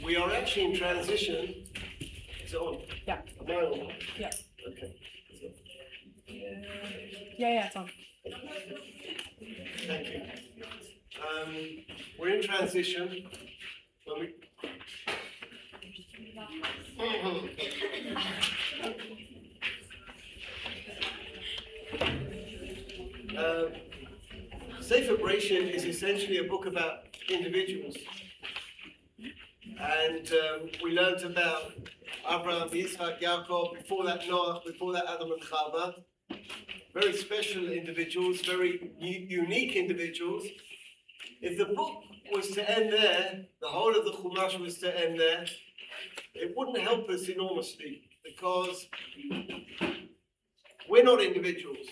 We are actually in transition. Is it on? Yeah. Am I on? Yeah. Okay. Yeah, it's on. Thank you. We're in transition. When we... Sefer Bereshit is essentially a book about individuals. And we learned about Abraham, Yitzchak, Yaakov, before that Noah, before that Adam and Chava. Very special individuals, very unique individuals. If the book was to end there, the whole of the Chumash was to end there, it wouldn't help us enormously, because we're not individuals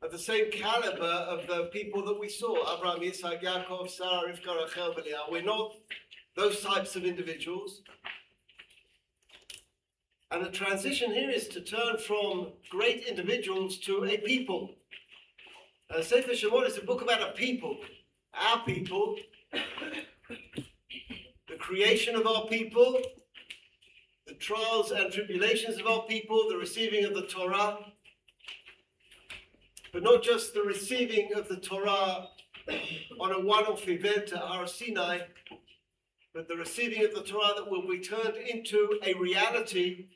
of the same caliber of the people that we saw, Abraham, Yitzchak, Yaakov, Sarah, Rivka, Rachel, Leah. We're not those types of individuals. And the transition here is to turn from great individuals to a people. Sefer Shemot is a book about a people, our people, the creation of our people, the trials and tribulations of our people, the receiving of the Torah, but not just the receiving of the Torah on a one-off event at Har Sinai, but the receiving of the Torah that will be turned into a reality,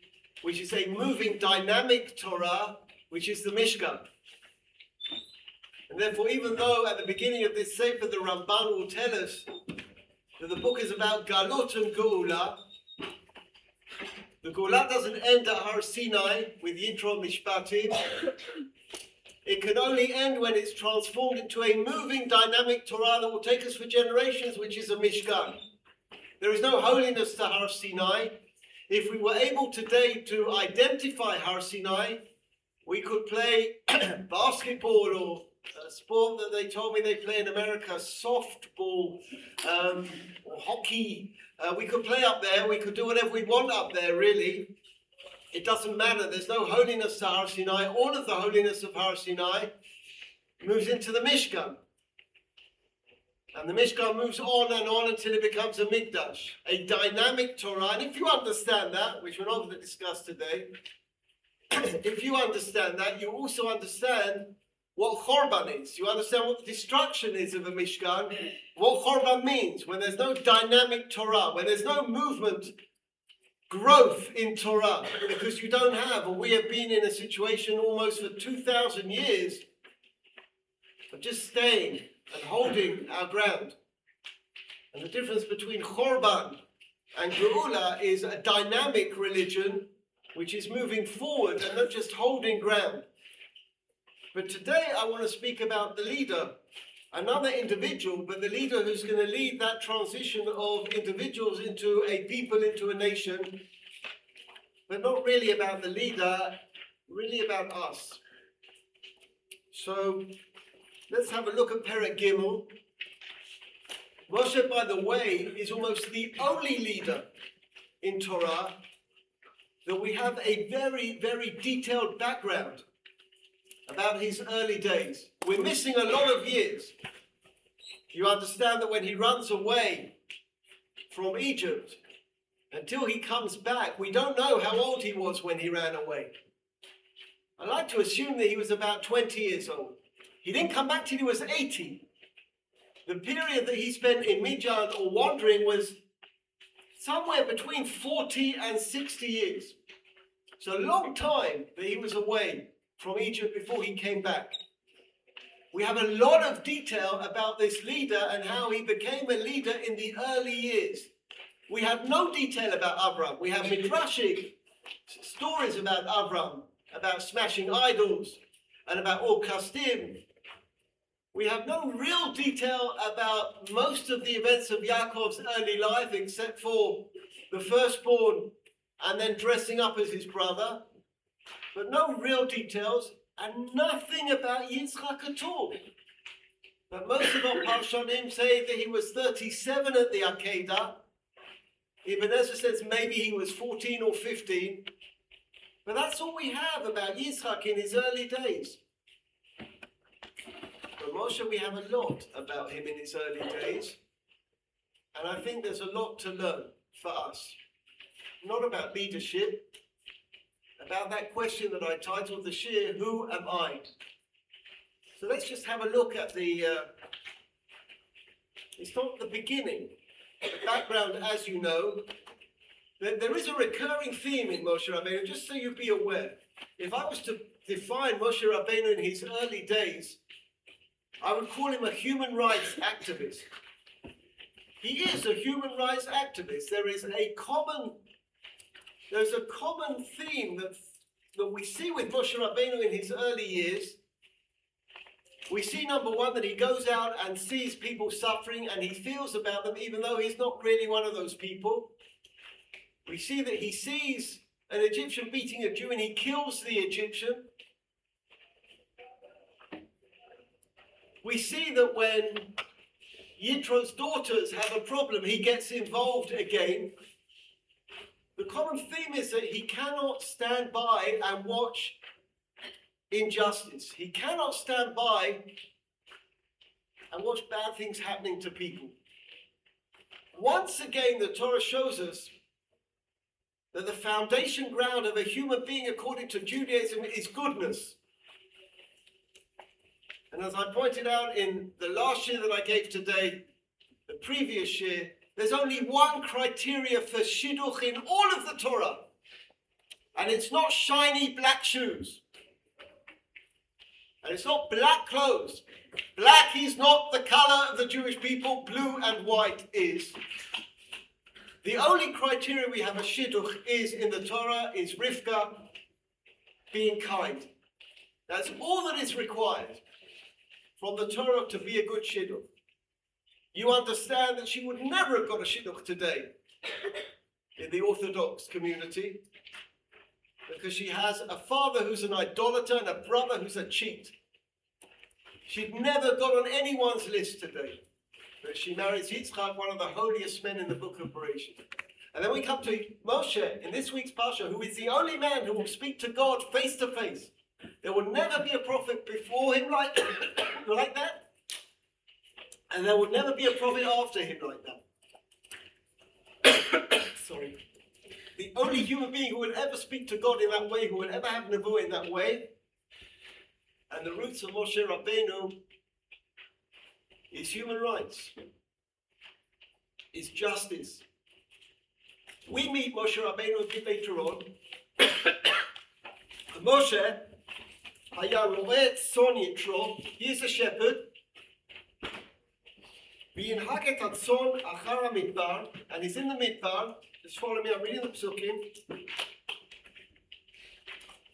which is a moving, dynamic Torah, which is the Mishkan. And therefore, even though at the beginning of this Sefer, the Ramban will tell us that the book is about Galut and Geula, the Geula doesn't end at Har Sinai with Yitro Mishpatim. It can only end when it's transformed into a moving, dynamic Torah that will take us for generations, which is a Mishkan. There is no holiness to Har Sinai. If we were able today to identify Har Sinai, we could play basketball or a sport that they told me they play in America, softball, or hockey. We could play up there. We could do whatever we want up there, really. It doesn't matter. There's no holiness to Har Sinai. All of the holiness of Har Sinai moves into the Mishkan. And the Mishkan moves on until it becomes a Mikdash, a dynamic Torah. And if you understand that, which we're not going to discuss today, if you understand that, you also understand what Chorban is. You understand what the destruction is of a Mishkan, what Chorban means, when there's no dynamic Torah, when there's no movement, growth in Torah, because you don't have, or we have been in a situation almost for 2,000 years of just staying and holding our ground. And the difference between Chorban and Geula is a dynamic religion which is moving forward and not just holding ground. But today I want to speak about the leader, another individual, but the leader who's going to lead that transition of individuals into a people, into a nation, but not really about the leader, really about us. So let's have a look at Perek Gimel. Moshe, by the way, is almost the only leader in Torah that we have a very, very detailed background about his early days. We're missing a lot of years. You understand that when he runs away from Egypt until he comes back, we don't know how old he was when he ran away. I like to assume that he was about 20 years old. He didn't come back till he was 80. The period that he spent in Midian or wandering was somewhere between 40 and 60 years. So a long time that he was away from Egypt before he came back. We have a lot of detail about this leader and how he became a leader in the early years. We have no detail about Avram. We have midrashic stories about Avram, about smashing idols, and about Or Kasdim. We have no real detail about most of the events of Yaakov's early life, except for the firstborn and then dressing up as his brother. But no real details, and nothing about Yitzchak at all. But most of our Parshanim say that he was 37 at the Akedah. Ibn Ezra says maybe he was 14 or 15. But that's all we have about Yitzchak in his early days. But Moshe, we have a lot about him in his early days. And I think there's a lot to learn for us. Not about leadership, about that question that I titled the Shiur, who am I? So let's just have a look at it's not the beginning. The background, as you know, there is a recurring theme in Moshe Rabbeinu, just so you be aware. If I was to define Moshe Rabbeinu in his early days, I would call him a human rights activist. He is a human rights activist. There's a common theme that we see with Moshe Rabbeinu in his early years. We see, number one, that he goes out and sees people suffering and he feels about them, even though he's not really one of those people. We see that he sees an Egyptian beating a Jew and he kills the Egyptian. We see that when Yitro's daughters have a problem, he gets involved again. The common theme is that he cannot stand by and watch injustice. He cannot stand by and watch bad things happening to people. Once again, the Torah shows us that the foundation ground of a human being, according to Judaism, is goodness. And as I pointed out in the last year that I gave today, the previous year, there's only one criteria for shidduch in all of the Torah. And it's not shiny black shoes. And it's not black clothes. Black is not the color of the Jewish people. Blue and white is. The only criteria we have a shidduch is in the Torah is Rivka being kind. That's all that is required from the Torah to be a good shidduch. You understand that she would never have got a shidduch today in the Orthodox community because she has a father who's an idolater and a brother who's a cheat. She'd never got on anyone's list today. But she marries Yitzchak, one of the holiest men in the book of Parshat. And then we come to Moshe in this week's Parshat, who is the only man who will speak to God face to face. There will never be a prophet before him like that. And there will never be a prophet after him like that. Sorry. The only human being who will ever speak to God in that way, who will ever have nevuah in that way. And the roots of Moshe Rabbeinu is human rights, is justice. We meet Moshe Rabbeinu a bit later on. Moshe, היה רועה צאן יתרו, he is a shepherd, וינהג את הצאן אחר המדבר, and he's in the midbar. Just follow me, I'm reading the psukim.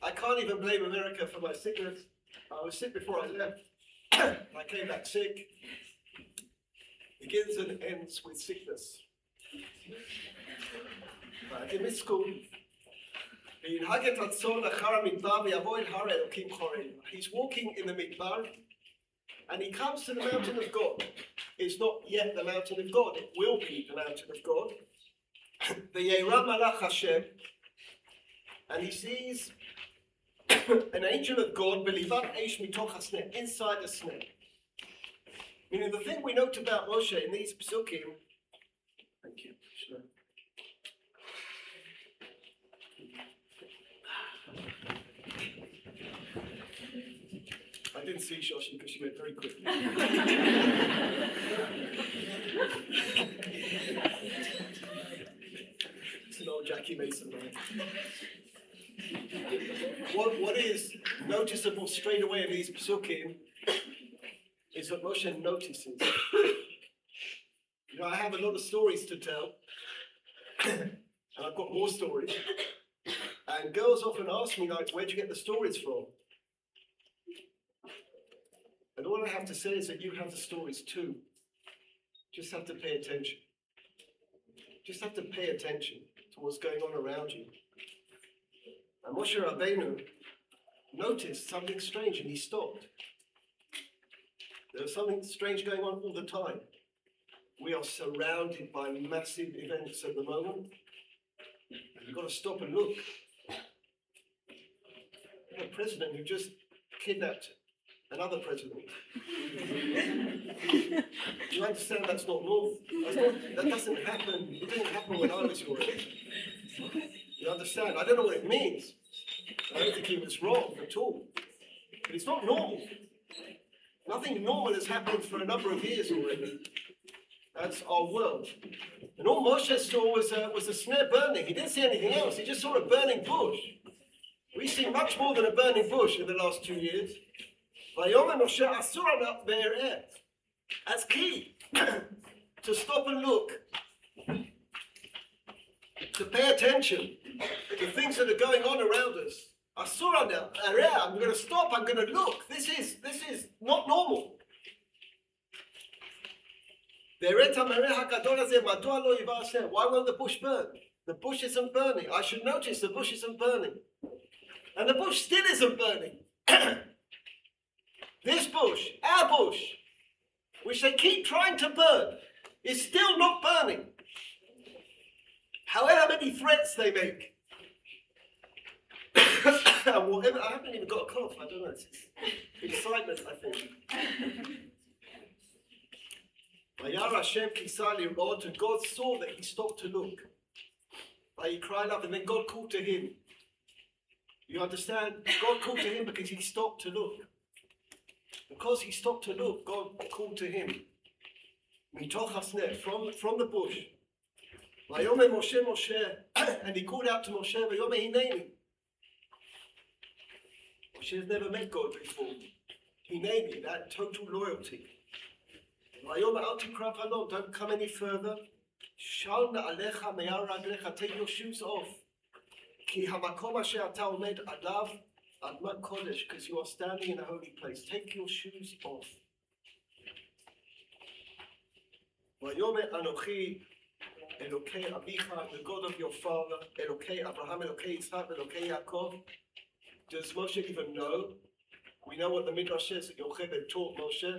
I can't even blame America for my sickness. I was sick before I left. I came back sick. Begins and ends with sickness. I did miss school. He's walking in the midbar and he comes to the mountain of God. It's not yet the mountain of God, it will be the mountain of God. And he sees an angel of God inside the snare. Meaning the thing we note about Moshe in these psukim, thank you. Sure. I didn't see Shoshi because she went very quickly. It's an old Jackie Mason line. What is noticeable straight away in these psukim is that Moshe notices. You know, I have a lot of stories to tell, and I've got more stories. And girls often ask me, like, where'd you get the stories from? And all I have to say is that you have the stories too. Just have to pay attention. Just have to pay attention to what's going on around you. And Moshe Rabbeinu noticed something strange and he stopped. There was something strange going on all the time. We are surrounded by massive events at the moment. You've got to stop and look. a president who just kidnapped another president. You understand that's not normal. That doesn't happen. It didn't happen when I was your age. You understand? I don't know what it means. I don't think he was wrong at all. But it's not normal. Nothing normal has happened for a number of years already. That's our world. And all Moshe saw was a snare burning. He didn't see anything else. He just saw a burning bush. We see much more than a burning bush in the last 2 years. That's key. To stop and look. To pay attention to things that are going on around us. I'm going to stop. I'm going to look. This is not normal. Why won't the bush burn? The bush isn't burning. I should notice the bush isn't burning. And the bush still isn't burning. This bush, our bush, which they keep trying to burn, is still not burning. However many threats they make. Whatever, I haven't even got a cough. I don't know. It's excitement, I think. And God saw that he stopped to look. He cried up, and then God called to him. You understand? God called to him because he stopped to look. Because he stopped to look, God called to him. From the bush. And he called out to Moshe, Moshe has never met God before. Hineni, that total loyalty. Don't come any further. Take your shoes off. Because you are standing in a holy place. Take your shoes off. Anochi, Elokei Abicha, the God of your father, Elokei Abraham, Elokei Yitzhak, Elokei Yaakov. Does Moshe even know? We know what the Midrash says that Yocheved taught Moshe.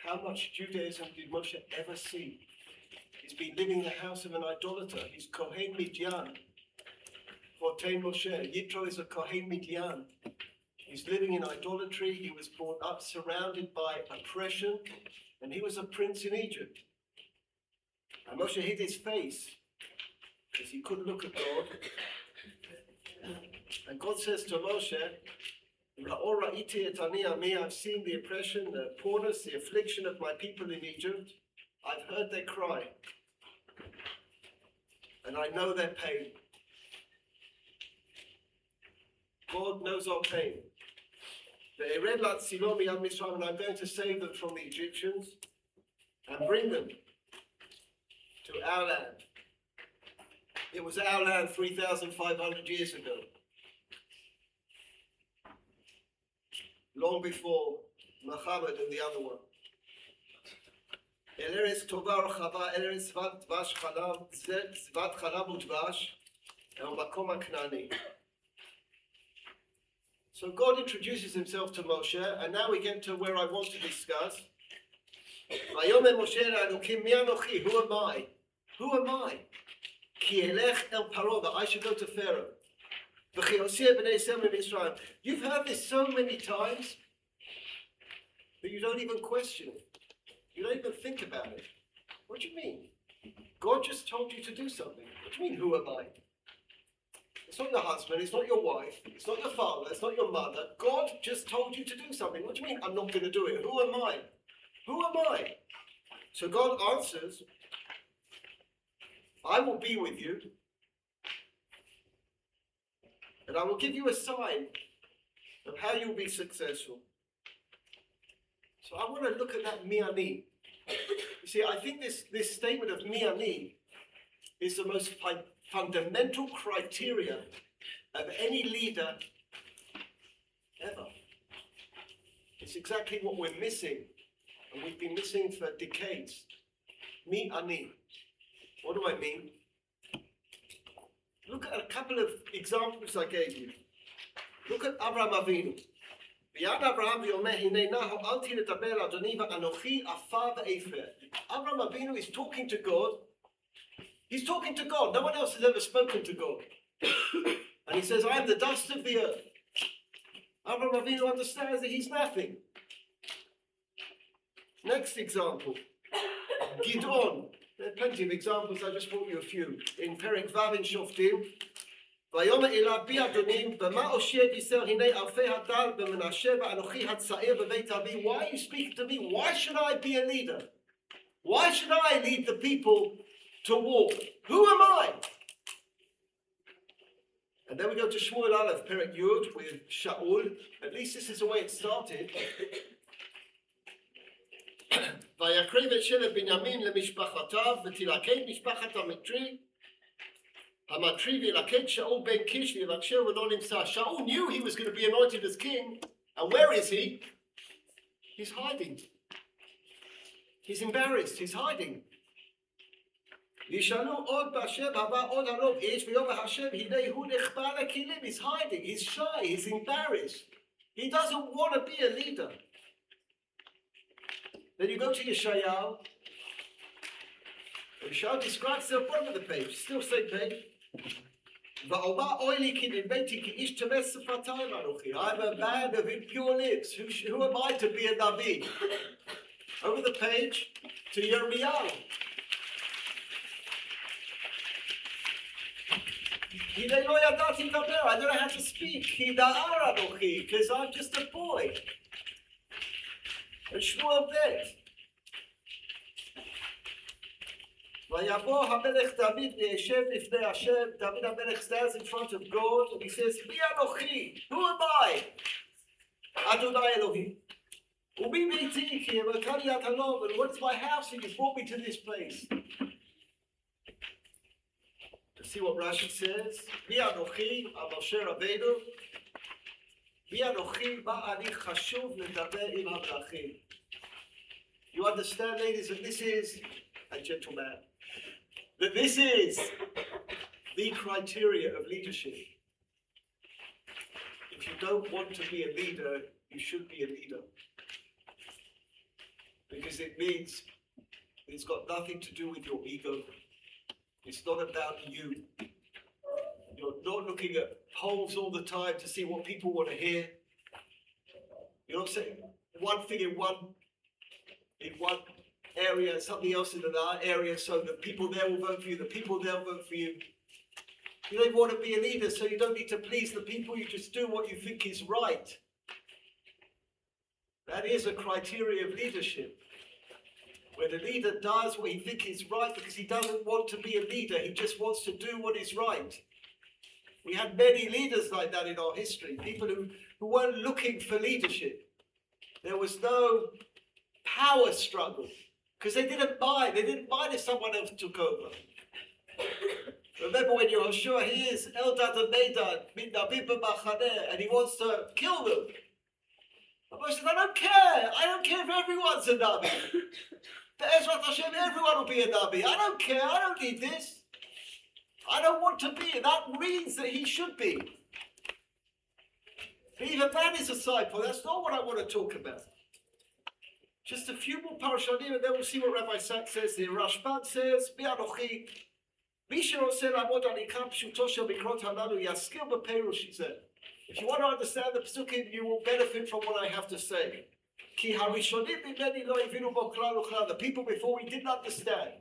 How much Judaism did Moshe ever see? He's been living in the house of an idolater. He's Kohen Midian. Fortein Moshe. Yitro is a Kohen Midian. He's living in idolatry. He was brought up surrounded by oppression. And he was a prince in Egypt. And Moshe hid his face because he couldn't look at God. And God says to Moshe, I've seen the oppression, the poorness, the affliction of my people in Egypt. I've heard their cry. And I know their pain. God knows our pain. And I'm going to save them from the Egyptians and bring them to our land. It was our land 3,500 years ago. Long before Muhammad and the other one. Eretz Tova Rechava, Eretz Zvat Dvash Chalav, Zvat Chalav Udvash, El Makom HaKnani. So God introduces himself to Moshe, and now we get to where I want to discuss. Vayomer Moshe Elokim, Mi Anochi, who am I? Who am I? Ki elech el Paro, that I should go to Pharaoh. You've heard this so many times that you don't even question it. You don't even think about it. What do you mean? God just told you to do something. What do you mean, who am I? It's not your husband, it's not your wife, it's not your father, it's not your mother. God just told you to do something. What do you mean, I'm not going to do it? Who am I? Who am I? So God answers, I will be with you. And I will give you a sign of how you'll be successful. So I want to look at that mi'ani. You see, I think this statement of mi'ani is the most fundamental criteria of any leader ever. It's exactly what we're missing, and we've been missing for decades. Mi'ani. What do I mean? Look at a couple of examples I gave you. Look at Abraham Avinu. Abraham Avinu is talking to God. He's talking to God. No one else has ever spoken to God. And he says, I am the dust of the earth. Avraham Avinu understands that he's nothing. Next example, Gidon. There are plenty of examples, I just brought you a few. In Perek Vav in Shoftim, ויאמר אליו בי אדונים, במה הושיע גיסר הנה אלפי הדל במנשה ואנוכי הצעיר בבית אבי. Why are you speaking to me? Why should I be a leader? Why should I lead the people to war? Who am I? And then we go to Shmuel Aleph, Perek Yud, with Shaul. At least this is the way it started. ויקריב את שבט בנימין למשפחותיו ותלכד משפחת המטרי המטרי וילכד שאול בן קיש ויבקשהו ולא נמצא. Shaul knew he was going to be anointed as king, and where is he? He's hiding. He's embarrassed, he's hiding. ישאלו עוד באשר הבא עוד הרוב איש ויאמר השם הנה הוא נחבא לכלים. He's hiding, he's shy, he's embarrassed. He doesn't want to be a leader. Then you go to Yeshayahu. Yeshayahu describes the bottom of the page, still same page. I'm a man of impure lips. Who am I to be a Navi? Over the page to Yirmiyahu. I don't know how to speak. Because I'm just a boy. And Shmuel bet. ויבוא המלך דוד וישב לפני השם. David המלך stands in front of God and he says, מי אנוכי? Who am I? אדוני אלוהים. ומי ביתי כי אמרתני יד הלום, and what's my house and you brought me to this place? Let's see what Rashi says. מי אנוכי? על משה רבנו. מי אנוכי? מה אני חשוב לדבר עם המלכים? You understand, ladies, that this is, and gentlemen, that this is the criteria of leadership. If you don't want to be a leader, you should be a leader. Because it means it's got nothing to do with your ego. It's not about you. You're not looking at polls all the time to see what people want to hear. You're not saying one thing in one area and something else in another area so the people there will vote for you, the people there will vote for you. You don't want to be a leader, so you don't need to please the people, you just do what you think is right. That is a criteria of leadership. Where the leader does what he thinks is right because he doesn't want to be a leader, he just wants to do what is right. We had many leaders like that in our history, people who weren't looking for leadership. There was no power struggle because they didn't mind if someone else took over. Remember when Yehoshua hears Eldad and Medad min Nabim b'Machaneh and he wants to kill them. Moshe said, I don't care if everyone's a Nabi. Be'ezrat Hashem, everyone will be a Nabi. I don't care, I don't need this. I don't want to be. That means that he should be. But even that is a side point. That's not what I want to talk about. Just a few more parashanim, and then we'll see what Rabbi Sachs says here. Rashbam says, Mi anochi, mi sheroseh la'amod al ikar pshuto shel mikrot halalu yaskil b'perush, he said. If you want to understand the psukim, you will benefit from what I have to say. Ki harishonim mimeni lo hivinu bo klal uklal. The people before we didn't understand.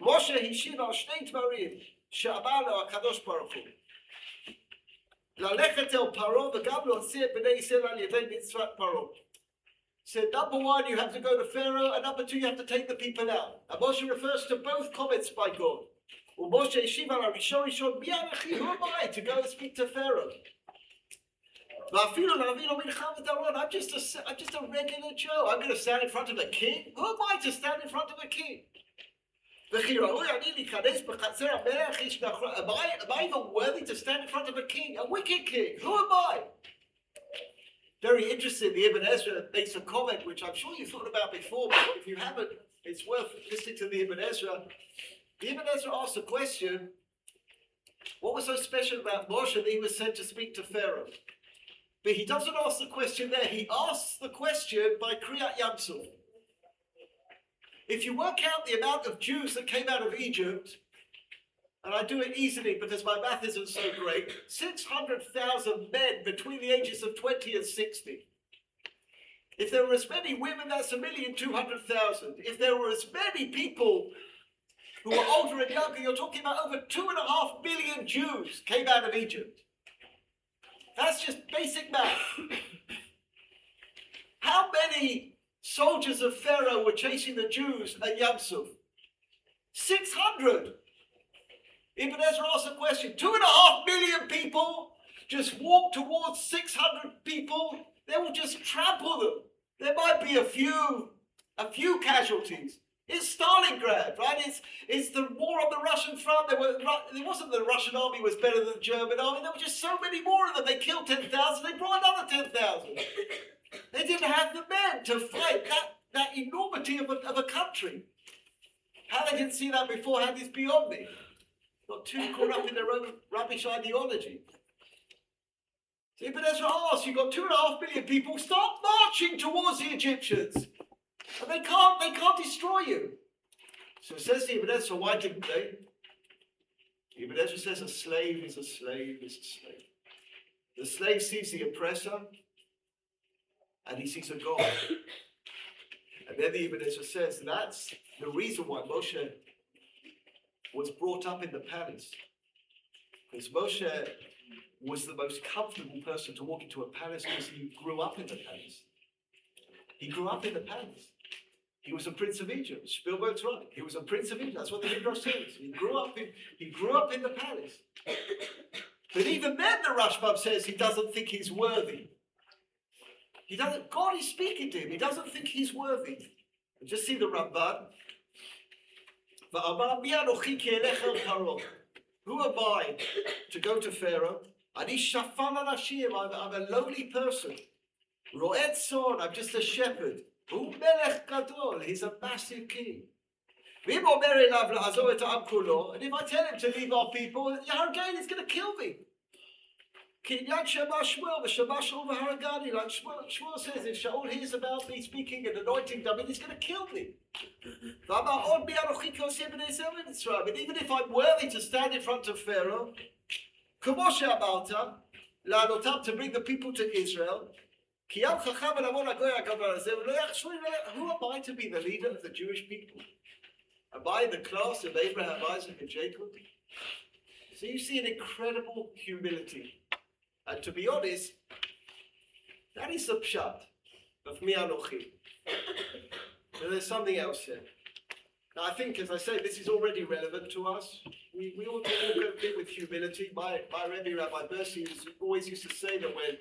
Moshe hishiv al shnei dvarim she'amar lo HaKadosh Baruch Hu. La'lechet el Paro v'gam lo'tzeh et bnei Yisrael al yedei mitzvat Paro. He said, number one, you have to go to Pharaoh, and number two, you have to take the people out. And Moshe refers to both comments by God. Moshe yeshiv al harishon rishon, mi anachi, who am I to go and speak to Pharaoh? I'm just a regular Joe. I'm going to stand in front of a king? Who am I to stand in front of a king? Am I even worthy to stand in front of a king? A wicked king? Who am I? Very interesting, the Ibn Ezra makes a comment which I'm sure you've thought about before, but if you haven't, it's worth listening to the Ibn Ezra. The Ibn Ezra asks a question, what was so special about Moshe that he was sent to speak to Pharaoh? But he doesn't ask the question there, he asks the question by Kriyat Yamsuf. If you work out the amount of Jews that came out of Egypt, and I do it easily because my math isn't so great, 600,000 men between the ages of 20 and 60. If there were as many women, that's 1,200,000. If there were as many people who were older and younger, you're talking about over 2.5 million Jews came out of Egypt. That's just basic math. How many soldiers of Pharaoh were chasing the Jews at Yam Suf? 600. Ibn Ezra asked a question. 2.5 million people just walk towards 600 people. They will just trample them. There might be a few casualties. It's Stalingrad, right? It's the war on the Russian front. It wasn't the Russian army was better than the German army. There were just so many more of them. They killed 10,000. They brought another 10,000. They didn't have the men to fight that enormity of a country. How they didn't see that beforehand is beyond me. Got too caught up in their own rubbish ideology. So Ibn Ezra asked, you've got 2.5 million people, start marching towards the Egyptians. And they can't destroy you. So it says to Ibn Ezra, why didn't they? Ibn Ezra says a slave is a slave is a slave. The slave sees the oppressor and he sees a God. And then the Ibn Ezra says that's the reason why Moshe was brought up in the palace. Because Moshe was the most comfortable person to walk into a palace because he grew up in the palace. He grew up in the palace. He was a prince of Egypt. Spielberg's right. He was a prince of Egypt. That's what the Midrash says. He grew up in the palace. But even then, the Rashbam says he doesn't think he's worthy. God is speaking to him. He doesn't think he's worthy. And just see the Ramban. Who am I to go to Pharaoh? I'm a lowly person. Ro'et son, I'm just a shepherd. He's a massive king. And if I tell him to leave our people, again, he's going to kill me. Like Shmuel says, if Shaul hears about me speaking and anointing David, he's going to kill me. And even if I'm worthy to stand in front of Pharaoh, to bring the people to Israel, who am I to be the leader of the Jewish people? Am I in the class of Abraham, Isaac, and Jacob? So you see an incredible humility. And to be honest, that is the pshat of mi anochi. But there's something else here. Now I think, as I say, this is already relevant to us. We ought to walk a bit with humility. My Rebbe, Rabbi Bersi, always used to say that when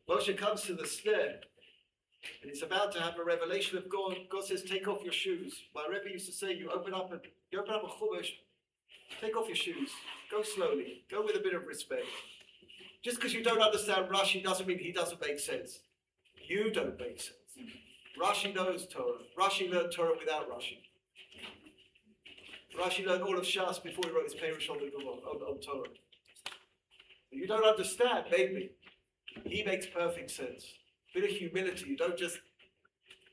Moshe comes to the snare, and he's about to have a revelation of God, God says, take off your shoes. My Rebbe used to say, you open up a chumash, take off your shoes, go slowly, go with a bit of respect. Just because you don't understand Rashi doesn't mean he doesn't make sense. You don't make sense. Rashi knows Torah. Rashi learned Torah without Rashi. Rashi learned all of Shas before he wrote his Perush on Torah. You don't understand, maybe. He makes perfect sense. Bit of humility. You don't just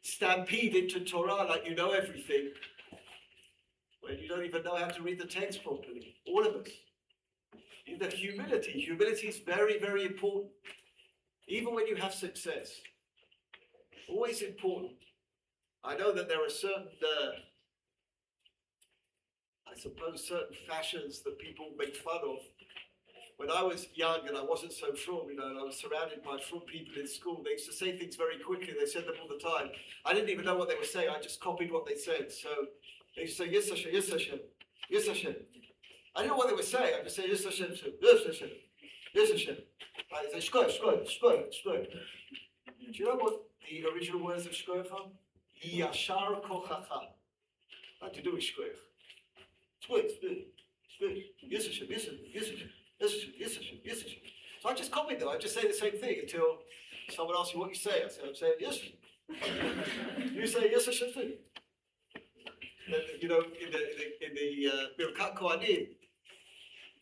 stampede into Torah like you know everything when you don't even know how to read the text properly. All of us. The humility. Humility is very, very important. Even when you have success. Always important. I know that there are certain, certain fashions that people make fun of. When I was young and I wasn't so frum, and I was surrounded by frum people in school, they used to say things very quickly. They said them all the time. I didn't even know what they were saying. I just copied what they said. So they used to say, yes, Hashem, yes, Hashem, yes, Hashem. I didn't know what they were saying. I just say, yes, Hashem, yes, Hashem, yes, Hashem. I say, shkoy, shkoy, shkoy, shkoy. Do you know what the original words of shkoy are? Yashar kochacha. What to do with shkoy? Shkoy, shkoy, yes, Hashem, yes, Hashem, yes, Hashem. Yes, yes, yes, yes. So I just copied them. I just say the same thing until someone asks you what you say. I say, I'm saying yes. You say yes, Hashem too. You know, in the Birkat Kohanim.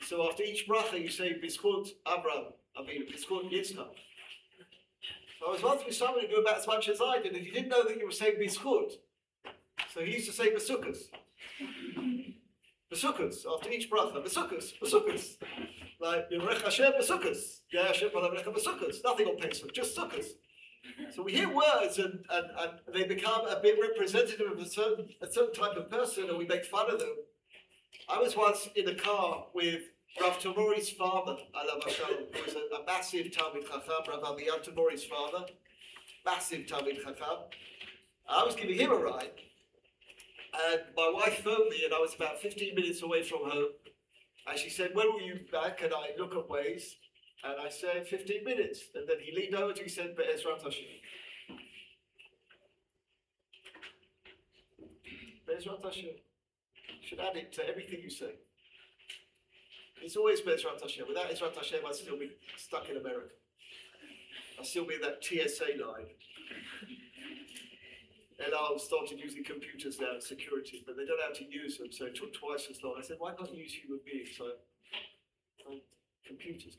So after each bracha, you say Bizchut Abraham. Bizchut Yitzchak. So I was once with somebody who knew about as much as I did, and he didn't know that you were saying Bizchut. So he used to say Besukas. Besukkos, after each bracha, besukkos. Like, Yerech Hashem besukkos. Yeah, Hashem besukkos. Nothing on Pesach, just sukkos. So we hear words and they become a bit representative of a certain type of person, and we make fun of them. I was once in a car with Rav Tamori's father, Alav Hashem, who was a massive Talmid Chacham, Rav Aviyan Tamori's father, massive Talmid Chacham. I was giving him a ride, and my wife phoned me, and I was about 15 minutes away from home, and she said, "When will you be back?" And I look at Waze, and I said, 15 minutes. And then he leaned over to me and said, Be'ezrat Hashem. Be'ezrat Hashem. You should add it to everything you say. It's always Be'ezrat Hashem. Without Ezrat Hashem, I'd still be stuck in America. I'd still be in that TSA line. And I started using computers now, security, but they don't know how to use them, so it took twice as long. I said, why can't you use human beings? So, computers.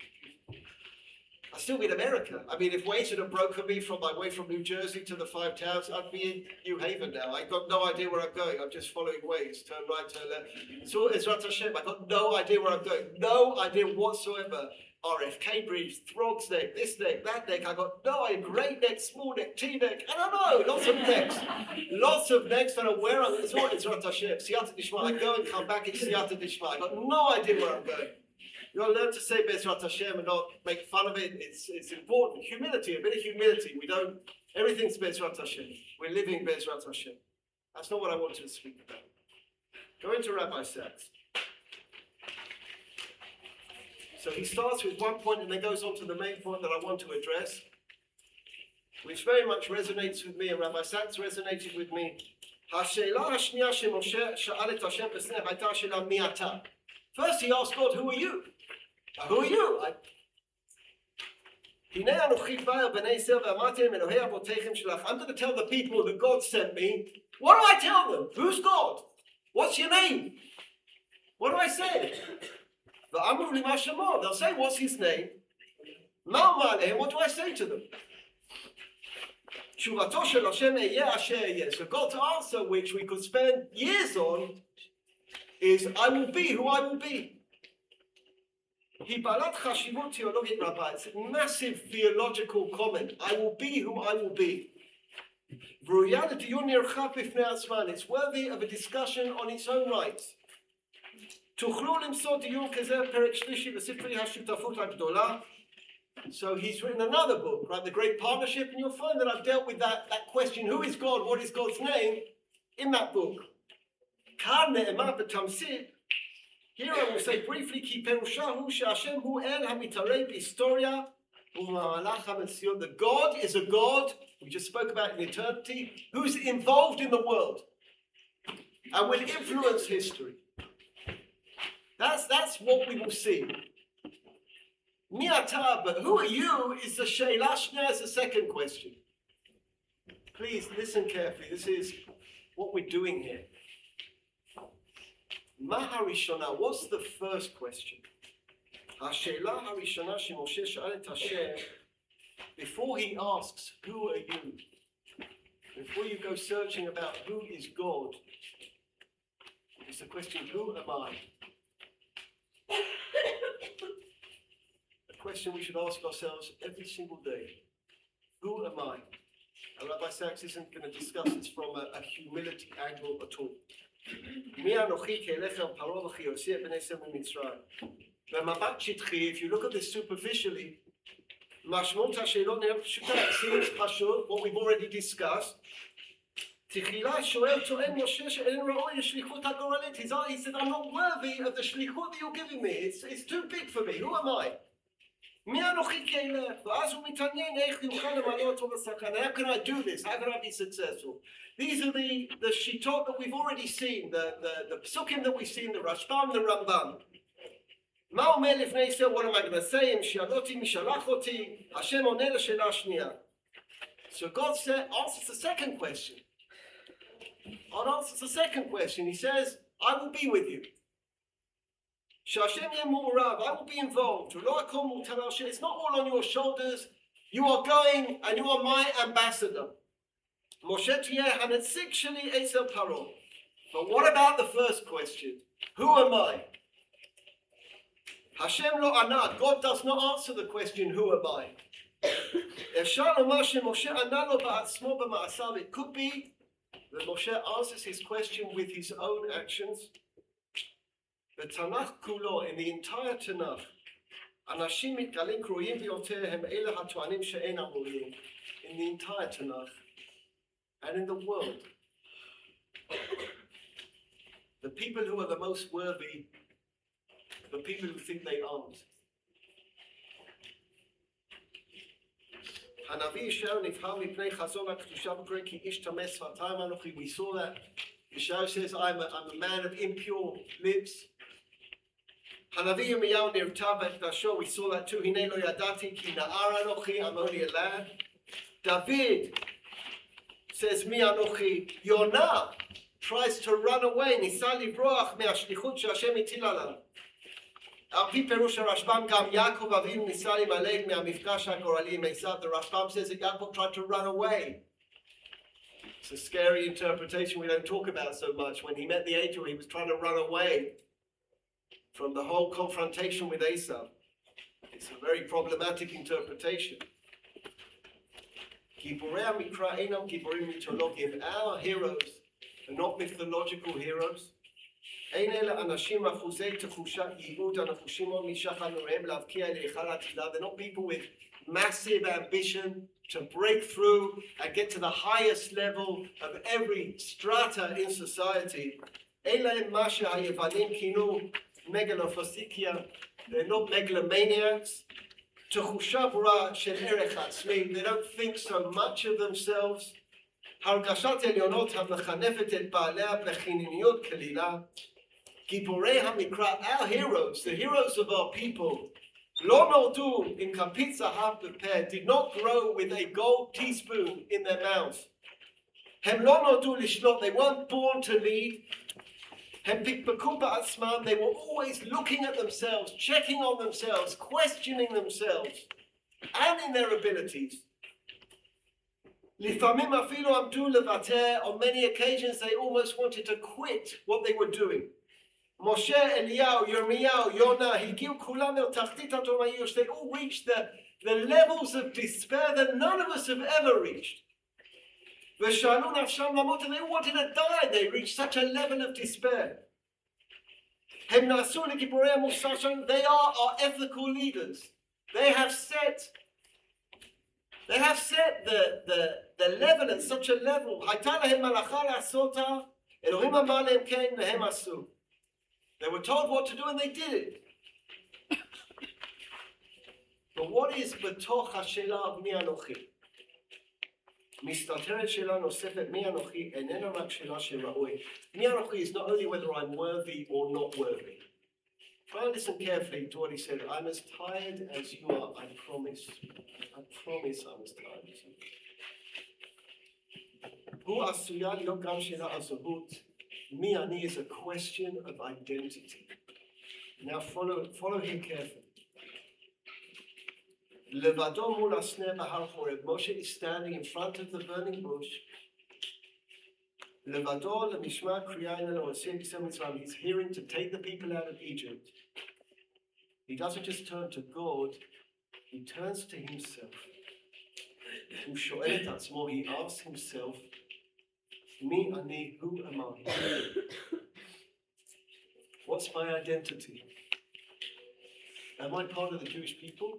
I'd still be in America. I mean, if Waze had broken me from my way from New Jersey to the Five Towns, I'd be in New Haven now. I got no idea where I'm going. I'm just following Waze. Turn right, turn left. So Ezrat Hashem, I got no idea where I'm going. No idea whatsoever. RFK bridge, Throg's neck, this neck, that neck. I got no idea. Great neck, small neck, T-neck. I don't know. Lots of necks. Lots of necks. I don't know where I'm going. It's all Ezrat Hashem. Siyata Dishma. I go and come back. It's Siyata Dishma. I got no idea where I'm going. You got to learn to say Be'ezrat Hashem and not make fun of it. It's important. Humility, a bit of humility. We don't, everything's Be'ezrat Hashem. We're living Be'ezrat Hashem. That's not what I wanted to speak about. Go into Rabbi Sachs. So he starts with one point and then goes on to the main point that I want to address, which very much resonates with me, and Rabbi Sachs resonated with me. השאלה השנייה שמשה שאל את השם בסנף הייתה השאלה מי אתה? First he asked God, who are you? Who are you? הנה אנוכי בא בני ישראל ואמרתי להם אלוהי אבותיכם שלך. I'm going to tell the people that God sent me. What do I tell them? Who's God? What's your name? What do I say? ואמרו לי מה שמו. They'll say, what's his name? מה אומר עליהם? What do I say to them? תשובתו של השם אהיה אשר אהיה. So God's answer, which we could spend years on, is I will be who I will be. היא בעלת חשיבות תיאולוגית רבה. It's a massive theological comment. I will be who I will be. וראויה לדיון נרחב בפני עצמן. It's worthy of a discussion on its own right. תוכלו למצוא דיון כזה פרק שלישי בספרי השותפות הגדולה. So he's written another book, right? The Great Partnership, and you'll find that I've dealt with that question, who is God, what is God's name, in that book. כאן נאמר בתמצית, here I will say briefly, כי פירושה הוא שהשם הוא אל המתערב בהיסטוריה ובמהלך המציאות. The God is a God, we just spoke about in eternity, who's involved in the world and will influence history. That's what we will see. מי אתה, but who are you, is the שאלה שנייה, is the second question. Please listen carefully. This is what we're doing here. מה הראשונה? What's the first question? השאלה הראשונה שמשה שאל את השם, before he asks, who are you? Before you go searching about who is God, it's the question, who am I? A question we should ask ourselves every single day. Who am I? And Rabbi Sachs isn't going to discuss this from a humility angle at all. מי אנוכי כי אליכם פרעה וכי יוציא את בני ישראל ממצרים. במבט שטחי, if you look at this superficially, משמעות השאלות נראה פשוטה, it seems פשוט, what we've already discussed. תחילה שואל טוען משה שאין ראוי לשליחות הגורלית. He said, I'm not worthy of the shlichut that you're giving me. It's too big for me. Who am I? מי אנוכי כי אלך? ואז הוא מתעניין איך יוכל למלא אותו בסכנה. How can I do this? How can I be successful? These are the shitot that we've already seen, the psukim that we've seen, the Rashbam, the Rambam. מה אומר לפני ישראל? What am I going to say? אם שאל אותי, מי שלח אותי? השם עונה לשאלה השנייה. So God answers the second question. God answers the second question. He says, I will be with you. שהשם יהיה מעורב, I will be involved. ולא הכל מוטל על השם. It's not all on your shoulders. You are going and you are my ambassador. משה תהיה הנציג שלי אצל פרעה. But what about the first question? Who am I? Hashem lo ana. God does not answer the question, who am I? It could be that Moshe answers his question with his own actions. The Tanakh kulo, in the entire Tanakh, אנשים מתגלים קרויים ביותר הם אלה הטוענים שאין אמורים. In the entire Tanakh and in the world, the people who are the most worthy, the people who think they aren't. הנביא ישעיהו נבחר מפני חזון הקדושה וקורא כי איש טמא שפתיים אנוכי. We saw that. Yeshayahu says, I'm a man of impure lips. הנביא ירמיהו נרתע בהקדשו. We saw that too. הנה לא ידעתי כי נער אנוכי, I'm only a lad. David says, מי אנוכי? יונה tries to run away, ניסה לברוח מהשליחות שהשם הטיל עליו. על פי פירוש הרשב"ם, גם יעקב אבינו ניסה להימלט מהמפגש הגורלי עם עשיו. The Rashbam says that Yaakov tried to run away. It's a scary interpretation we don't talk about so much. When he met the angel, he was trying to run away from the whole confrontation with Esau. It's a very problematic interpretation. גיבורי המקרא אינם גיבורים מיתולוגיים. Our heroes are not mythological heroes. אין אלא אנשים אחוזי תחושת ייעוד הנחושים מאוד משחר נעוריהם להבקיע אל היכל העתידה. They're not people with massive ambition to break through and get to the highest level of every strata in society. אלא הם מה שהיוונים כינו מגלופוסטיקיה. They're not megalomaniacs. תחושה ברורה של ערך עצמי. They don't think so much of themselves. הרגשת עליונות המחנפת את בעליה בחינניות כלילה. גיבורי המקרא, our heroes, the heroes of our people, לא נולדו עם כפית זהב בפה, did not grow with a gold teaspoon in their mouth. הם לא נולדו לשלוט, they weren't born to lead. הם פקפקו בעצמם, they were always looking at themselves, checking on themselves, questioning themselves, and in their abilities. לפעמים אפילו עמדו לוותר, on many occasions they almost wanted to quit what they were doing. Moshe, Eliyahu, Yirmiyahu, Yonah, הגיעו כולם אל תחתית התהום הייאוש. They all reached the levels of despair that none of us have ever reached. ושאלו נפשם למות, and they wanted to die. They reached such a level of despair. הם נעשו לגיבורי המוסר שלנו. They are our ethical leaders. They have set the level at such a level. הייתה להם מלאכה לעשותה, אלוהים אמר להם כן, והם עשו. They were told what to do and they did it. But what is בתוך השאלה מי אנוכי? מסתתרת שאלה נוספת מי אנוכי איננה רק שאלה שראוי. מי אנוכי is not only whether I'm worthy or not worthy. Try and listen carefully to what he said. I'm as tired as you are, I promise. I promise I'm as tired as you. הוא עשויה להיות גם שאלה הזהות. Me ani is a question of identity. Now follow him carefully. Levado mul asneh bahar Horeb. Moshe is standing in front of the burning bush. Levado lemishma kriya Elohim. He's hearing to take the people out of Egypt. He doesn't just turn to God, he turns to himself. הוא שואל את עצמו, he asks himself, me ani, who am I? What's my identity? Am I part of the Jewish people?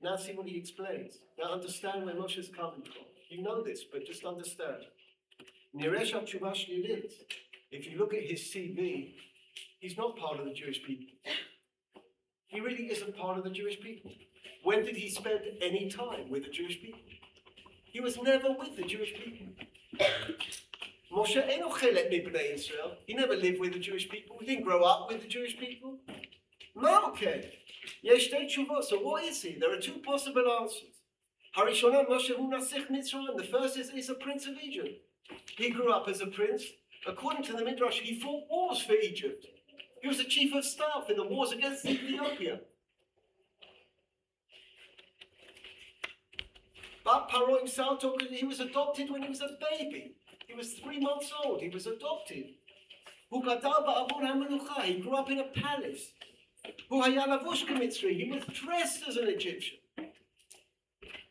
Now see what he explains. Now understand where Moshe is coming from. You know this, but just understand. If you look at his CV, he's not part of the Jewish people. He really isn't part of the Jewish people. When did he spend any time with the Jewish people? He was never with the Jewish people. Moshe eino chelek mibnei Israel. He never lived with the Jewish people. He didn't grow up with the Jewish people. Okay. Yesh shtei tshuvot. So what is he? There are two possible answers. Harishona Moshe hu nasich Mitzrayim. The first is he's a prince of Egypt. He grew up as a prince. According to the Midrash, he fought wars for Egypt. He was the chief of staff in the wars against Ethiopia. But Paro himself, he was adopted when he was a baby. He was 3 months old. He was adopted. He grew up in a palace. He was dressed as an Egyptian.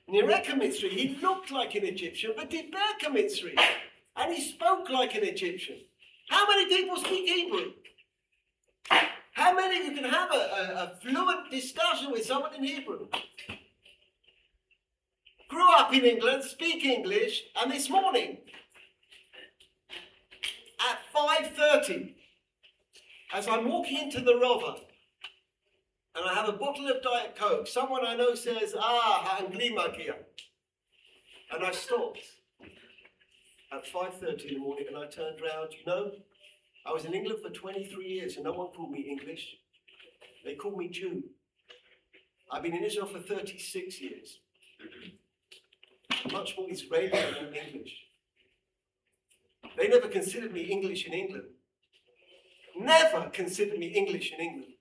He looked like an Egyptian, but and he spoke like an Egyptian. How many people speak Hebrew? How many of you can have a fluent discussion with someone in Hebrew? Grew up in England, speak English, and this morning, at 5:30, as I'm walking into the Rova, and I have a bottle of Diet Coke, someone I know says, ha'angli magia. And I stopped at 5:30 in the morning, and I turned around. I was in England for 23 years, and no one called me English. They called me Jew. I've been in Israel for 36 years. Much more Israeli than English. They never considered me English in England. Never considered me English in England.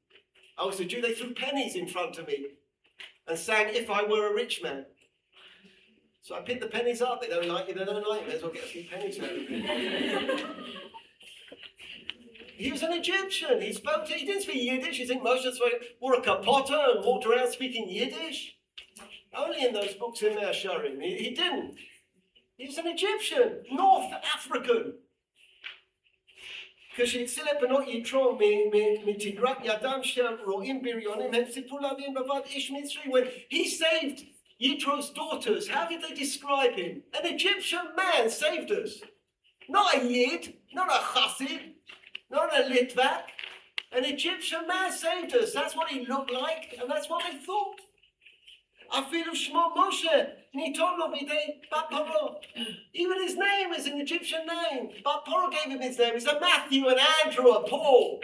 I was a Jew. They threw pennies in front of me and sang "If I Were a Rich Man." So I picked the pennies up. They don't like me. May as well get a few pennies out of it. He was an Egyptian. He didn't speak Yiddish. You think Moshe wore a kapota and walked around speaking Yiddish? Only in those books in there, Sharim. He didn't. He was an Egyptian, North African. When he saved Yitro's daughters, how did they describe him? An Egyptian man saved us. Not a Yid, not a Chassid, not a Litvak. An Egyptian man saved us. That's what he looked like, and that's what they thought. Afilu Shmo Moshe, Nitolo Bidei Baparo. Even his name is an Egyptian name. Baparo gave him his name. It's a Matthew, an Andrew, a Paul.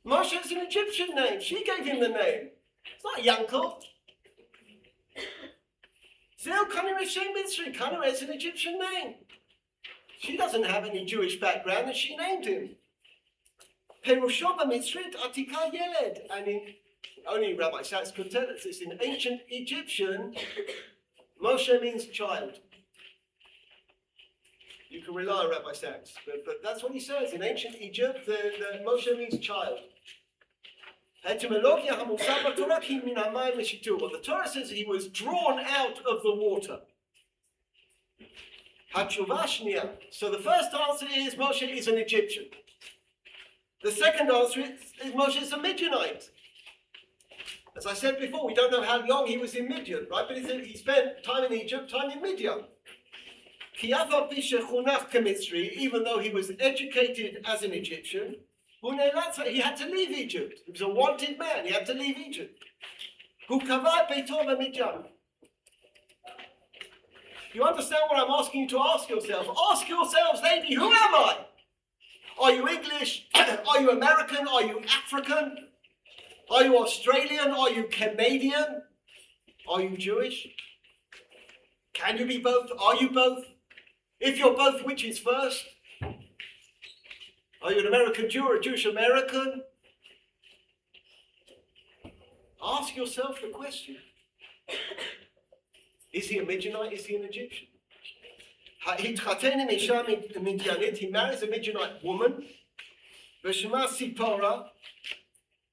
Moshe is an Egyptian name. She gave him the name. It's not Yankov. Zil Kanare Shem Mitzri. Kanare is an Egyptian name. She doesn't have any Jewish background, and she named him. Perushoba Mitzrit Atika Yeled. And only Rabbi Sachs could tell us this. In ancient Egyptian, Moshe means child. You can rely on Rabbi Sachs, but that's what he says. In ancient Egypt, the Moshe means child. What the Torah says he was drawn out of the water. So the first answer is Moshe is an Egyptian. The second answer is Moshe is a Midianite. As I said before, we don't know how long he was in Midian, right? But he spent time in Egypt, time in Midian. Even though he was educated as an Egyptian, he had to leave Egypt. He was a wanted man. He had to leave Egypt. You understand what I'm asking you to ask yourself? Ask yourselves, lady, who am I? Are you English? Are you American? Are you African? Are you Australian? Are you Canadian? Are you Jewish? Can you be both? Are you both? If you're both, which is first? Are you an American Jew or a Jewish American? Ask yourself the question. Is he a Midianite? Is he an Egyptian? He marries a Midianite woman.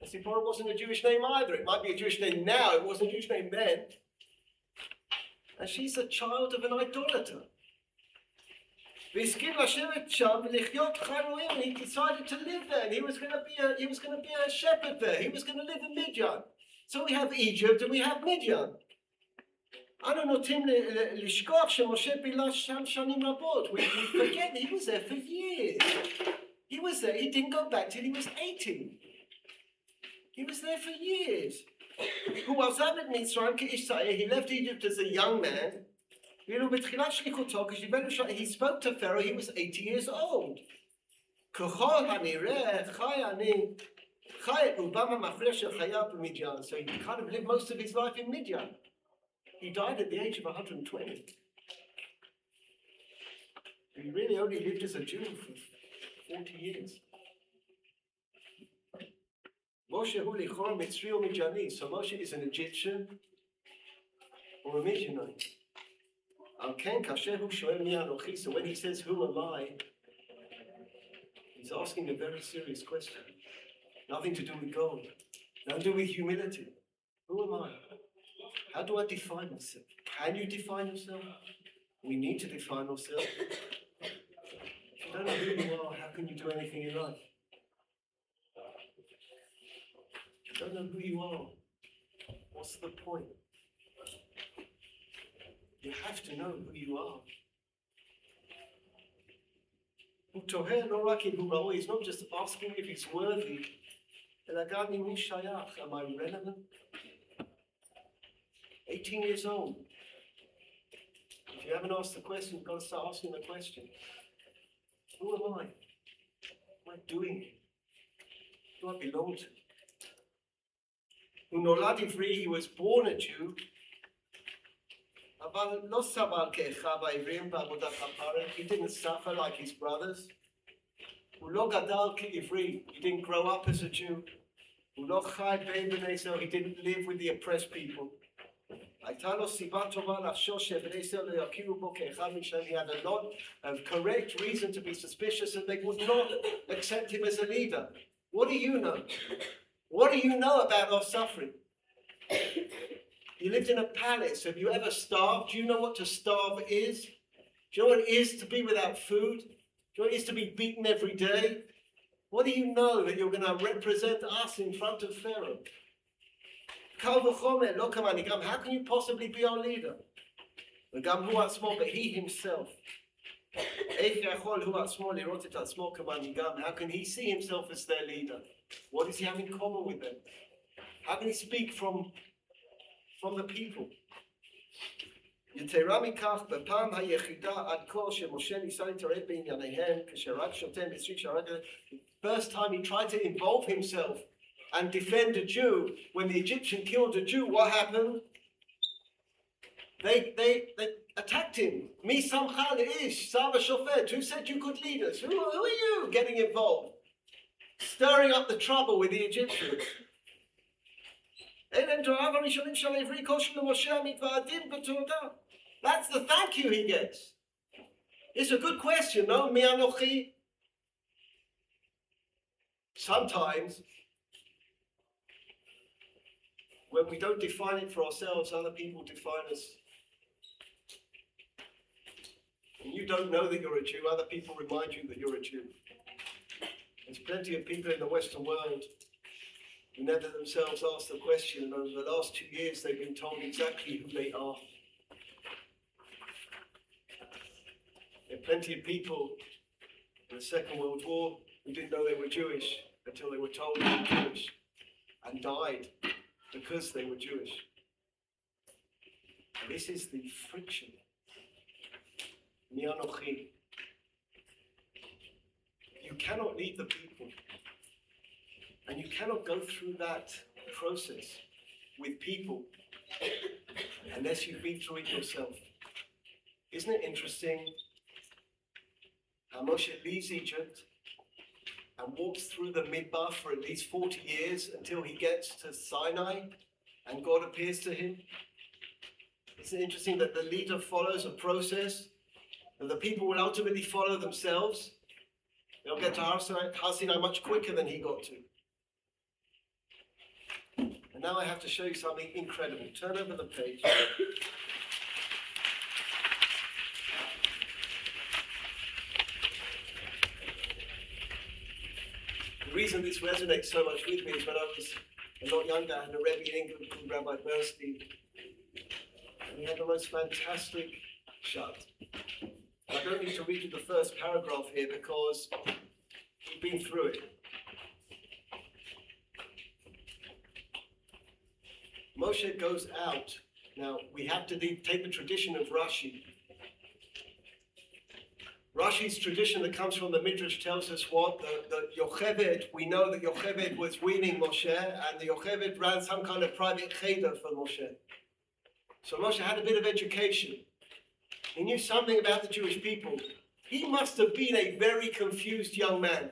Sipporah wasn't a Jewish name either. It might be a Jewish name now. It wasn't a Jewish name then. And she's a child of an idolater. And he decided to live there. And he was going to be a shepherd there. He was going to live in Midian. So we have Egypt and we have Midian. We forget he was there for years. He was there. He didn't go back till he was 80. He was there for years. He left Egypt as a young man. He spoke to Pharaoh. He was 80 years old. So he kind of lived most of his life in Midian. He died at the age of 120. He really only lived as a Jew for 40 years. Moshe hu lichor Mitzri or Midiani. So Moshe is an Egyptian or a Midianite. So when he says, who am I? He's asking a very serious question. Nothing to do with gold. Nothing to do with humility. Who am I? How do I define myself? Can you define yourself? We need to define ourselves. If you don't know who you are, how can you do anything in life? If you don't know who you are, what's the point? You have to know who you are. He's not just asking if he's worthy. Am I relevant? 18 years old. If you haven't asked the question, you've got to start asking the question. Who am I? What am I doing? Who do I belong to? He was born a Jew. He didn't suffer like his brothers. He didn't grow up as a Jew. He didn't live with the oppressed people. He had a lot of correct reason to be suspicious that they would not accept him as a leader. What do you know? What do you know about our suffering? You lived in a palace. Have you ever starved? Do you know what to starve is? Do you know what it is to be without food? Do you know what it is to be beaten every day? What do you know that you're going to represent us in front of Pharaoh? How can you possibly be our leader? But he himself. How can he see himself as their leader? What does he have in common with them? How can he speak from the people? יתרה מכך, בפעם היחידה עד כה שמשה ניסה להתערב בענייניהם, כשרק שוטה מצרי שהרגע, first time he tried to involve himself and defend a Jew, when the Egyptian killed a Jew, what happened? They attacked him. Mi samcha le'ish, Saba Shofet, who said you could lead us? Who are you getting involved? Stirring up the trouble with the Egyptians. That's the thank you he gets. It's a good question, no? Mi anochi. Sometimes, when we don't define it for ourselves, other people define us. And you don't know that you're a Jew, other people remind you that you're a Jew. There's plenty of people in the Western world who never themselves ask the question, and over the last 2 years they've been told exactly who they are. There are plenty of people in the Second World War who didn't know they were Jewish until they were told they were Jewish and died because they were Jewish. And this is the friction. Mi anochi. You cannot lead the people, and you cannot go through that process with people unless you've been through it yourself. Isn't it interesting how Moshe leaves Egypt and walks through the Midbar for at least 40 years until he gets to Sinai and God appears to him? Isn't it interesting that the leader follows a process and the people will ultimately follow themselves? They'll get to Har Sinai much quicker than he got to. And now I have to show you something incredible. Turn over the page. The reason this resonates so much with me is when I was a lot younger, I had a Rebbe in England called Rabbi Bernstein. And he had the most fantastic shot. I don't need to read you the first paragraph here because we've been through it. Moshe goes out. Now, we have to take the tradition of Rashi. Rashi's tradition that comes from the Midrash tells us what? The Yocheved, we know that Yocheved was weaning Moshe, and the Yocheved ran some kind of private cheder for Moshe. So Moshe had a bit of education. He knew something about the Jewish people. He must have been a very confused young man.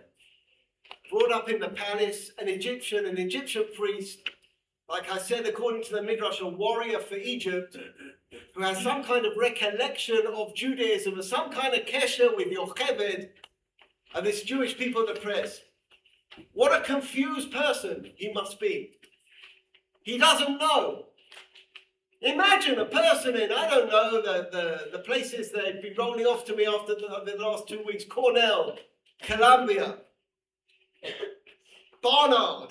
Brought up in the palace, an Egyptian priest, like I said, according to the Midrash, a warrior for Egypt who has some kind of recollection of Judaism or some kind of kesher with Yocheved and this Jewish people oppressed. What a confused person he must be. He doesn't know. Imagine a person in, I don't know, the places they've been rolling off to me after the last 2 weeks: Cornell, Columbia, Barnard.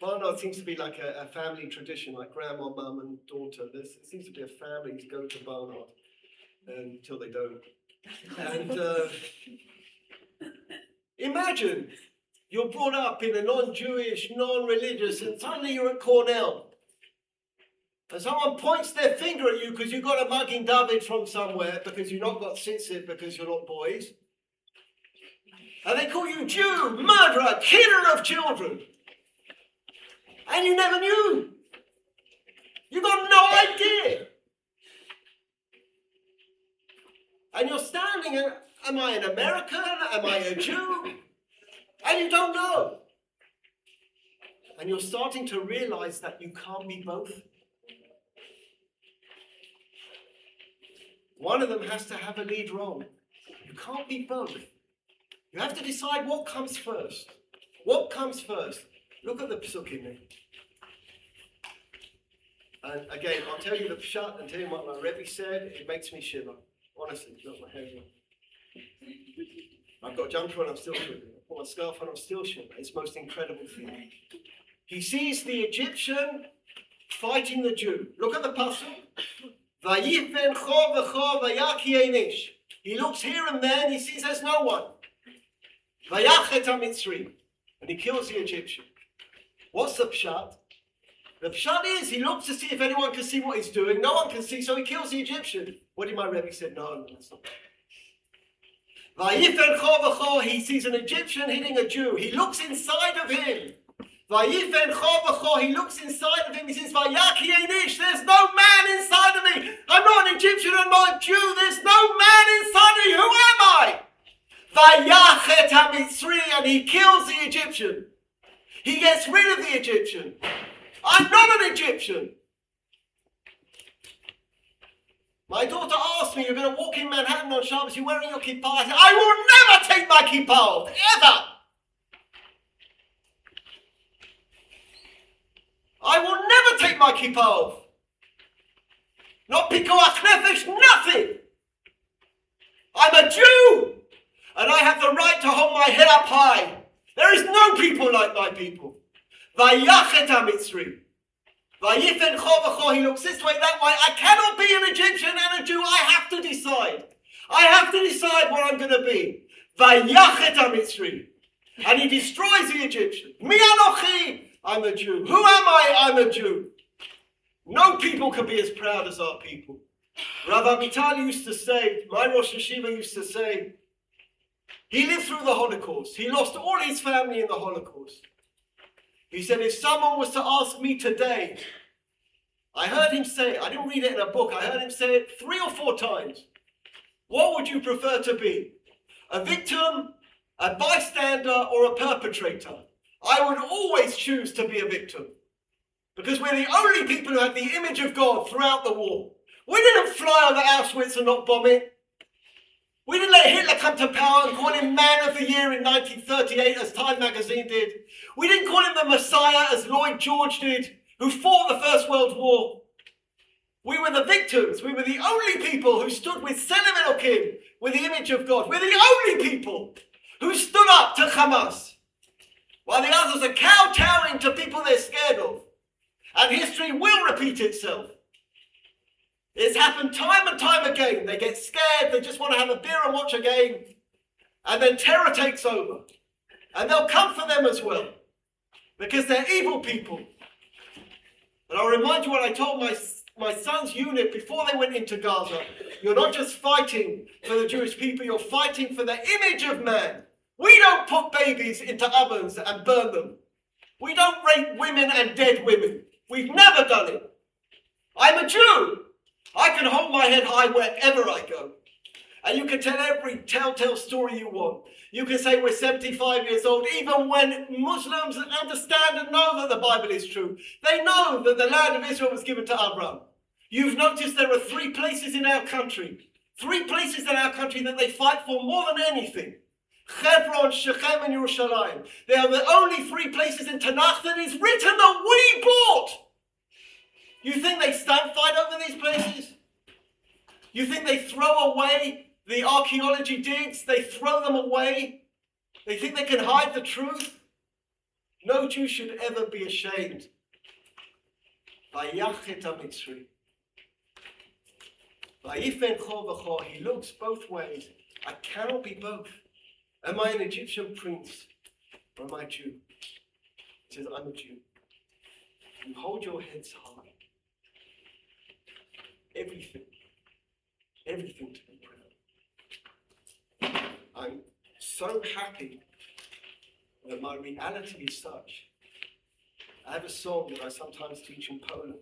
Barnard seems to be like a family tradition, like grandma, mum, and daughter. It seems to be a family to go to Barnard until they don't. And imagine you're brought up in a non-Jewish, non-religious, and suddenly you're at Cornell. And someone points their finger at you because you've got a Magen David from somewhere, because you've not got tzitzit, because you're not boys. And they call you Jew, murderer, killer of children. And you never knew. You got no idea. And you're standing and, am I an American? Am I a Jew? And you don't know. And you're starting to realize that you can't be both. One of them has to have a lead role. You can't be both. You have to decide what comes first. What comes first? Look at the psukim there. And again, I'll tell you the pshat and tell you what my Rebbe said. It makes me shiver. Honestly, it's not my hair. I've got a jumper on, I'm still shivering. I've got my scarf on, I'm still shivering. It's the most incredible thing. He sees the Egyptian fighting the Jew. Look at the pasuk. Vayifen cho v'cho vayaki einish. He looks here and there and he sees there's no one. Vayachet ha-Mitzri. And he kills the Egyptian. What's the pshat? The pshat is he looks to see if anyone can see what he's doing. No one can see, so he kills the Egyptian. What did my Rebbe say? No, that's not. Vayifen cho v'cho. He sees an Egyptian hitting a Jew. He looks inside of him. Vayifen cho v'cho. He looks inside of him. He says, Vayaki einish. There's no man inside of me. I'm not an Egyptian. I'm not a Jew. There's no man inside of me. Who am I? Vayachet ha-Mitzri. And he kills the Egyptian. He gets rid of the Egyptian. I'm not an Egyptian. My daughter asked me, you're going to walk in Manhattan on Shabbos, you're wearing your kippah. I said, I will never take my kippah off, ever. I will never take my kippah off. Not pikuach nefesh, nothing. I'm a Jew, and I have the right to hold my head up high. There is no people like my people. Vayachet ha-Mitzri. Vayifen cho v'cho. He looks this way, that way. I cannot be an Egyptian and a Jew. I have to decide. I have to decide what I'm going to be. Vayachet ha-Mitzri. And he destroys the Egyptian. Mi anochi. I'm a Jew. Who am I? I'm a Jew. No people can be as proud as our people. Rav Amital used to say, my Rosh Yeshiva used to say, he lived through the Holocaust. He lost all his family in the Holocaust. He said, if someone was to ask me today, I heard him say it, I didn't read it in a book, I heard him say it 3 or 4 times. What would you prefer to be? A victim, a bystander, or a perpetrator? I would always choose to be a victim. Because we're the only people who had the image of God throughout the war. We didn't fly over Auschwitz and not bomb it. We didn't let Hitler come to power and call him Man of the Year in 1938 as Time magazine did. We didn't call him the Messiah as Lloyd George did, who fought the First World War. We were the victims. We were the only people who stood with Selim Elokim, with the image of God. We're the only people who stood up to Hamas, while the others are kowtowing to people they're scared of. And history will repeat itself. It's happened time and time again. They get scared, they just want to have a beer and watch a game, and then terror takes over. And they'll come for them as well, because they're evil people. And I'll remind you what I told my son's unit before they went into Gaza. You're not just fighting for the Jewish people, you're fighting for the image of man. We don't put babies into ovens and burn them. We don't rape women and dead women. We've never done it. I'm a Jew. I can hold my head high wherever I go. And you can tell every telltale story you want. You can say we're 75 years old, even when Muslims understand and know that the Bible is true. They know that the land of Israel was given to Abraham. You've noticed there are 3 places in our country. 3 places in our country that they fight for more than anything. Hebron, Shechem, and Yerushalayim. They are the only 3 places in Tanakh that is written that we bought. You think they stand fight over these places? You think they throw away the archaeology digs? They throw them away? They think they can hide the truth? No Jew should ever be ashamed. Vayachet HaMitzri. Vayifen Cho v'cho. He looks both ways. I cannot be both. Am I an Egyptian prince or am I a Jew? He says, I'm a Jew. You hold your heads high. Everything to be proud. I'm so happy that my reality is such. I have a song that I sometimes teach in Poland,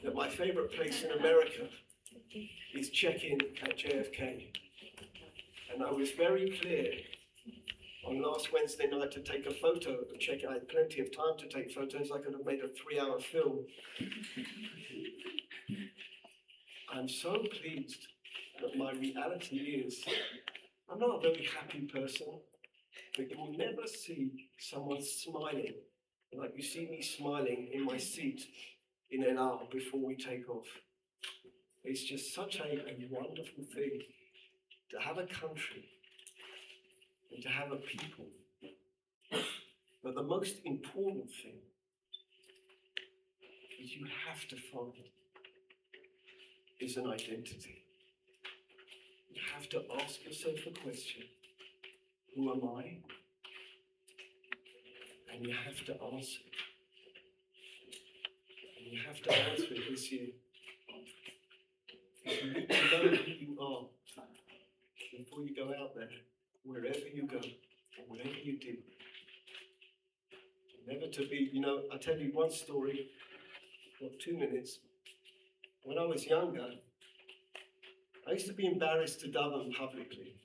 that my favorite place in America is check-in at JFK. And I was very clear on last Wednesday night to take a photo and check it. I had plenty of time to take photos. I could have made a 3-hour film. I'm so pleased that my reality is, I'm not a very happy person, but you will never see someone smiling like you see me smiling in my seat in El Al before we take off. It's just such a wonderful thing to have a country and to have a people. But the most important thing is you have to find is an identity. You have to ask yourself a question. Who am I? And you have to answer it. And you have to answer it this year. You need to know who you are before you go out there, wherever you go, or whatever you do. Never to be, I'll tell you one story, for 2 minutes. When I was younger, I used to be embarrassed to daven publicly.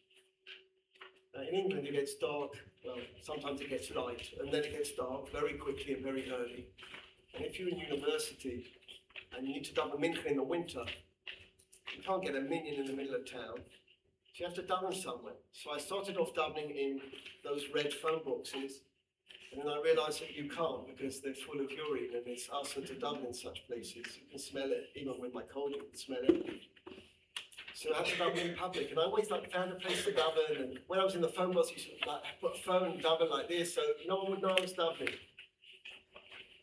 In England, it gets dark, well, sometimes it gets light, and then it gets dark very quickly and very early. And if you're in university and you need to daven mincha in the winter, you can't get a minyan in the middle of town. So you have to daven somewhere. So I started off davening in those red phone boxes, and then I realized that you can't because they're full of urine and it's also to daven in such places. You can smell it, even with my cold, you can smell it. So I had to daven in public, and I always found a place to daven, and when I was in the phone box, you should put a phone and daven like this, so no one would know I was davening.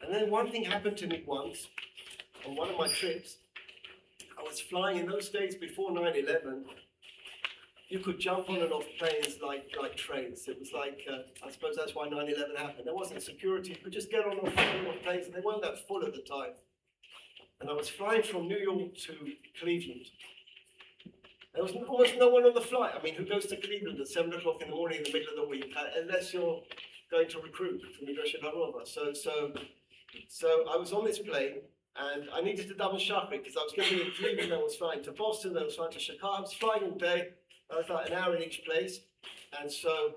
And then one thing happened to me once, on one of my trips. I was flying in those days before 9/11. You could jump on and off planes like trains. It was like, I suppose that's why 9/11 happened. There wasn't security. You could just get on and off planes, and they weren't that full at the time. And I was flying from New York to Cleveland. There was almost no one on the flight. I mean, who goes to Cleveland at 7 o'clock in the morning in the middle of the week, unless you're going to recruit from University of Harvard. So I was on this plane, and I needed to daven Shachrit because I was going to be in Cleveland. I was flying to Boston. I was flying to Chicago. I was flying all day. I was like an hour in each place. And so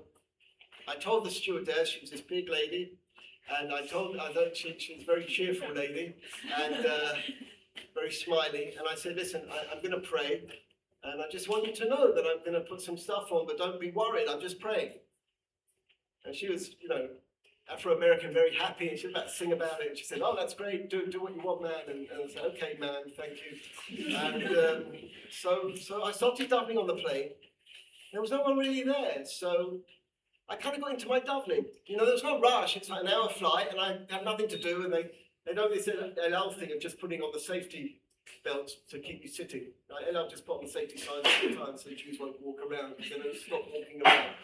I told the stewardess, she was this big lady, and she's a very cheerful lady and very smiley. And I said, listen, I'm going to pray. And I just want you to know that I'm going to put some stuff on, but don't be worried. I'm just praying. And she was, Afro-American, very happy, and she was about to sing about it. And she said, oh, that's great. Do what you want, man. And I said, okay, man, thank you. And so I started davening on the plane. There was no one really there. So I kind of got into my davening. There was no rush. It's like an hour flight, and I had nothing to do. And they know this LL thing of just putting on the safety belt to keep you sitting. LL just put on the safety signs all the time so the Jews won't walk around. Stop walking around.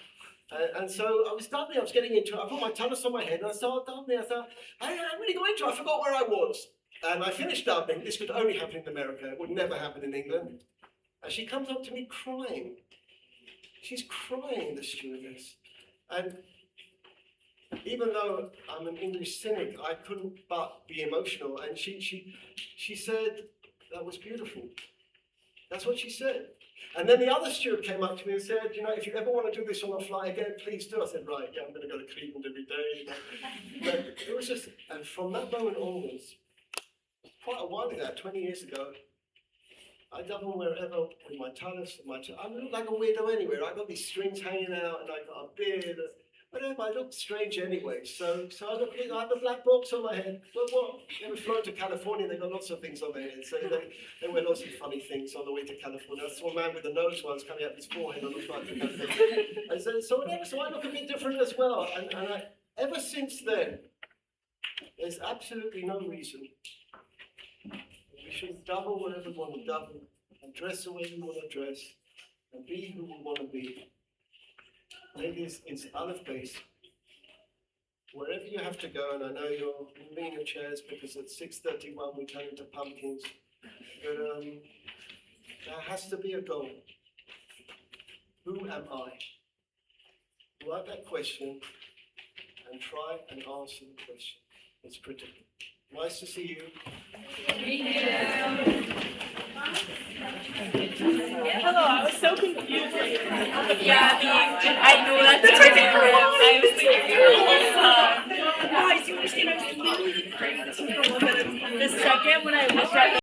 And so I was davening, I was getting into it. I put my tallis on my head and I started davening. I thought, I really got into it. I forgot where I was. And I finished davening. This could only happen in America. It would never happen in England. And she comes up to me crying. She's crying, the stewardess. And even though I'm an English cynic, I couldn't but be emotional. And she said, that was beautiful. That's what she said. And then the other steward came up to me and said, if you ever want to do this on a flight again, please do. I said, right, yeah, I'm going to go to Cleveland every day. But it was just, and from that moment onwards, quite a while ago, 20 years ago, I dabble wherever with my talents, I look like a weirdo anywhere. I got these strings hanging out, and I got a beard, whatever. I look strange anyway. So I have a black box on my head. Well, what? They were flown to California. They got lots of things on their head. So they wear lots of funny things on the way to California. I saw a man with a nose once coming out his forehead on the flight to California. I said, so I look a bit different as well. And ever since then, there's absolutely no reason. We should double whatever we want to double, and dress the way we want to dress, and be who we want to be. Ladies, it's Aleph base. Wherever you have to go, and I know you're moving your chairs because at 6:31 we turn into pumpkins, but there has to be a goal. Who am I? Write that question and try and answer the question. It's critical. Nice to see you. Hello, I was so confused. Yeah, I know that's my favorite. I was thinking the whole time. Guys, you understand? I was literally praying this was the one that the second when I looked at